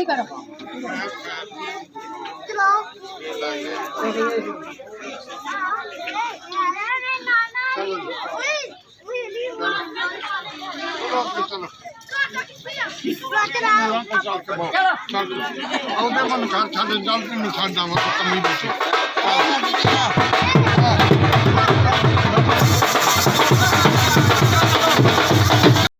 ਹੀ ਕਰੋ ਉਹਦੇ ਮਨ ਘਰ ਛੱਡ ਜਲਦੀ ਨੂੰ ਛੱਡਾਂ ਮੈਂ ਕਮੀ ਦੇ